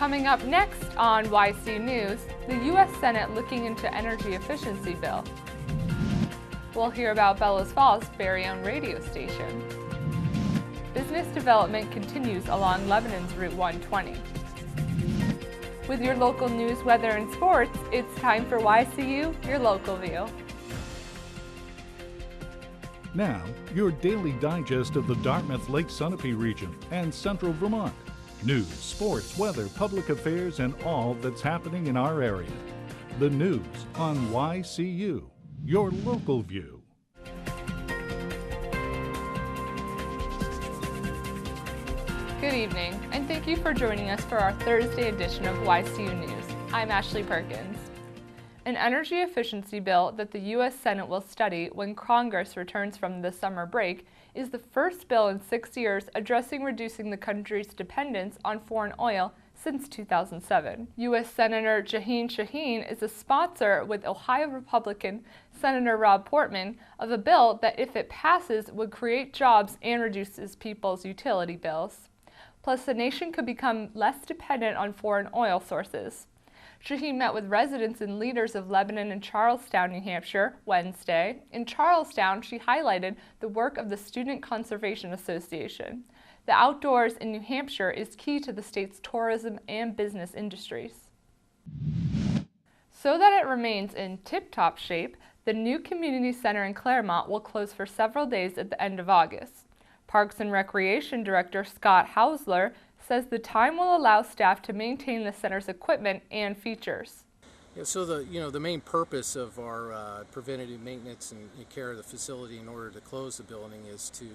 Coming up next on YCU News, the U.S. Senate looking into energy efficiency bill. We'll hear about Bellows Falls' very own radio station. Business development continues along Lebanon's Route 120. With your local news, weather, and sports, it's time for YCU, your local view. Now, your daily digest of the Dartmouth Lake Sunapee region and central Vermont. News, sports, weather, public affairs, and all that's happening in our area. The news on YCU, your local view. Good evening, and thank you for joining us for our Thursday edition of YCU News. I'm Ashley Perkins. An energy efficiency bill that the U.S. Senate will study when Congress returns from the summer break is the first bill in 6 years addressing reducing the country's dependence on foreign oil since 2007. U.S. Senator Jeanne Shaheen is a sponsor with Ohio Republican Senator Rob Portman of a bill that, if it passes, would create jobs and reduces people's utility bills. Plus, the nation could become less dependent on foreign oil sources. Shaheen met with residents and leaders of Lebanon and Charlestown, New Hampshire, Wednesday. In Charlestown, she highlighted the work of the Student Conservation Association. The outdoors in New Hampshire is key to the state's tourism and business industries. So that it remains in tip-top shape, the new community center in Claremont will close for several days at the end of August. Parks and Recreation Director Scott Hausler says the time will allow staff to maintain the center's equipment and features. Yeah, so the main purpose of our preventative maintenance and care of the facility in order to close the building is to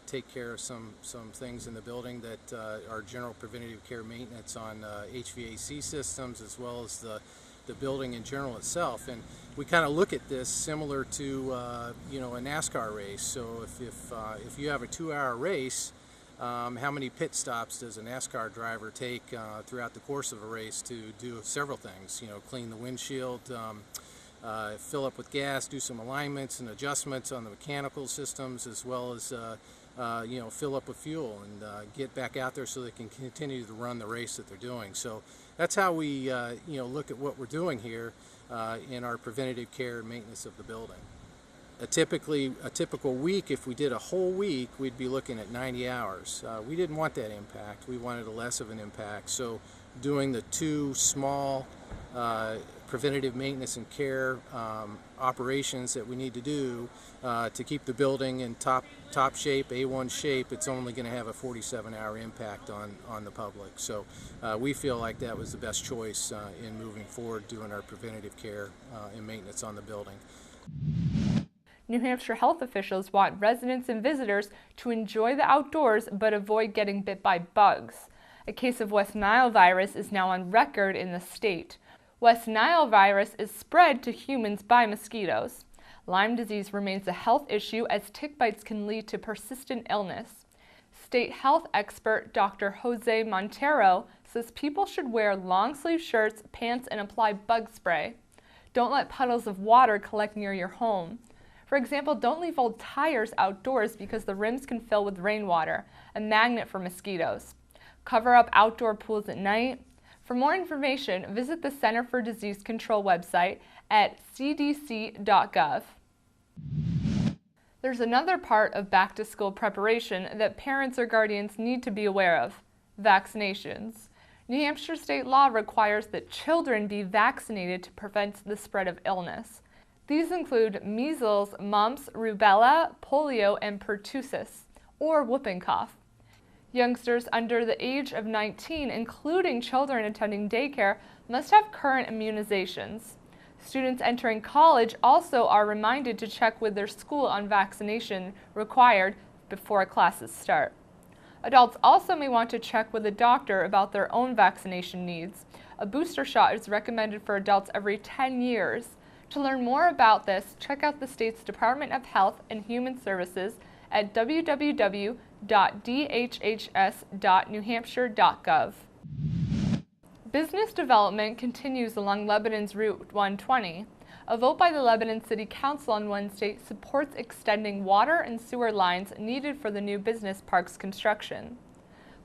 take care of some things in the building that are general preventative care maintenance on HVAC systems, as well as the building in general itself. And we kind of look at this similar to a NASCAR race. So if you have a 2-hour race, how many pit stops does a NASCAR driver take throughout the course of a race to do several things? Clean the windshield, fill up with gas, do some alignments and adjustments on the mechanical systems, as well as fill up with fuel and get back out there so they can continue to run the race that they're doing. So that's how we look at what we're doing here in our preventative care and maintenance of the building. A typical week, if we did a whole week, we'd be looking at 90 hours. We didn't want that impact. We wanted a less of an impact. So doing the 2 small preventative maintenance and care operations that we need to do to keep the building in top shape, A1 shape, it's only going to have a 47-hour impact on the public. So we feel like that was the best choice in moving forward doing our preventative care and maintenance on the building. New Hampshire health officials want residents and visitors to enjoy the outdoors but avoid getting bit by bugs. A case of West Nile virus is now on record in the state. West Nile virus is spread to humans by mosquitoes. Lyme disease remains a health issue as tick bites can lead to persistent illness. State health expert Dr. Jose Montero says people should wear long-sleeve shirts, pants, and apply bug spray. Don't let puddles of water collect near your home. For example, don't leave old tires outdoors because the rims can fill with rainwater, a magnet for mosquitoes. Cover up outdoor pools at night. For more information, visit the Center for Disease Control website at cdc.gov. There's another part of back-to-school preparation that parents or guardians need to be aware of: vaccinations. New Hampshire state law requires that children be vaccinated to prevent the spread of illness. These include measles, mumps, rubella, polio, and pertussis, or whooping cough. Youngsters under the age of 19, including children attending daycare, must have current immunizations. Students entering college also are reminded to check with their school on vaccination required before classes start. Adults also may want to check with a doctor about their own vaccination needs. A booster shot is recommended for adults every 10 years. To learn more about this, check out the state's Department of Health and Human Services at www.dhhs.newhampshire.gov. Business development continues along Lebanon's Route 120. A vote by the Lebanon City Council on Wednesday supports extending water and sewer lines needed for the new business park's construction.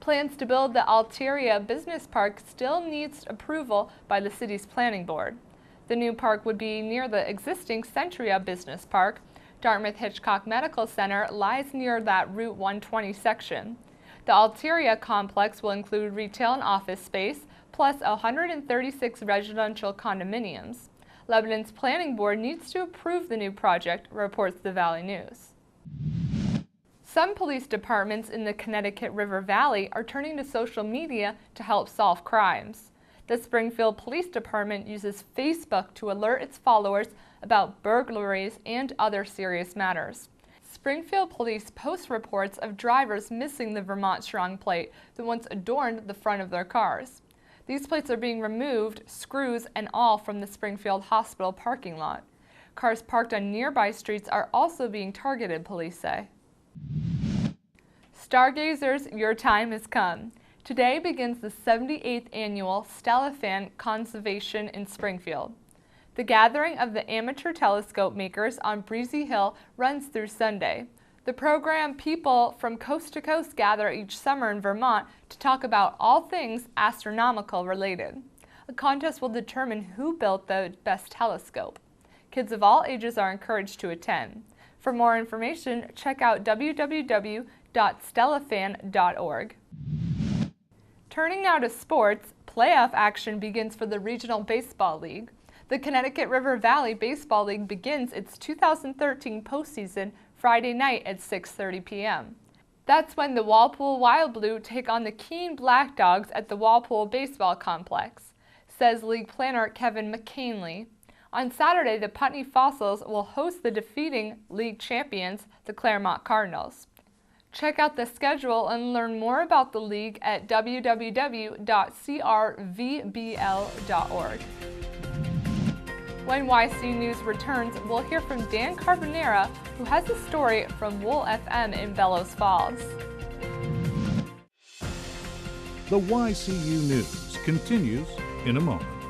Plans to build the Alteria Business Park still needs approval by the city's planning board. The new park would be near the existing Centria Business Park. Dartmouth-Hitchcock Medical Center lies near that Route 120 section. The Alteria complex will include retail and office space, plus 136 residential condominiums. Lebanon's planning board needs to approve the new project, reports the Valley News. Some police departments in the Connecticut River Valley are turning to social media to help solve crimes. The Springfield Police Department uses Facebook to alert its followers about burglaries and other serious matters. Springfield Police post reports of drivers missing the Vermont Strong plate that once adorned the front of their cars. These plates are being removed, screws and all, from the Springfield Hospital parking lot. Cars parked on nearby streets are also being targeted, police say. Stargazers, your time has come. Today begins the 78th annual Stellafan Conservation in Springfield. The gathering of the amateur telescope makers on Breezy Hill runs through Sunday. The program, people from coast to coast gather each summer in Vermont to talk about all things astronomical related. A contest will determine who built the best telescope. Kids of all ages are encouraged to attend. For more information, check out www.stellafan.org. Turning now to sports, playoff action begins for the Regional Baseball League. The Connecticut River Valley Baseball League begins its 2013 postseason Friday night at 6:30 p.m. That's when the Walpole Wild Blue take on the Keene Black Dogs at the Walpole Baseball Complex, says league planner Kevin McCainley. On Saturday, the Putney Fossils will host the defeating league champions, the Claremont Cardinals. Check out the schedule and learn more about the league at www.crvbl.org. When YCU News returns, we'll hear from Dan Carbonera, who has a story from Wool FM in Bellows Falls. The YCU News continues in a moment.